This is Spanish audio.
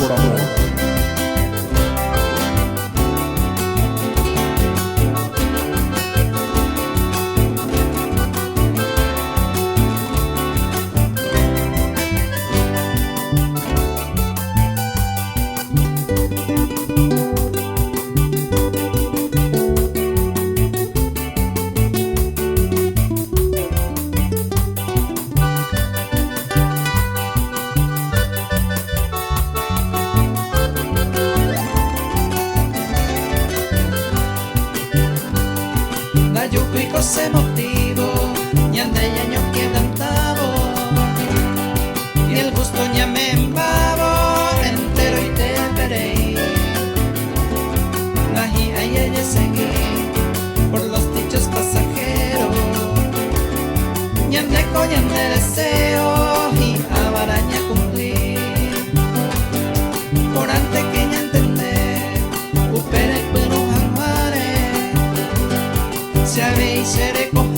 por amor. Yucuico se motivo, ñande yaño quebrantavo, y el gusto ña me embabo, entero y te veré. Naji ayeye seguí, por los dichos pasajeros, ñande ñande deseo, y abaraña cumplir. Por antes que ña entender, upere puro jamare, se ve y seré con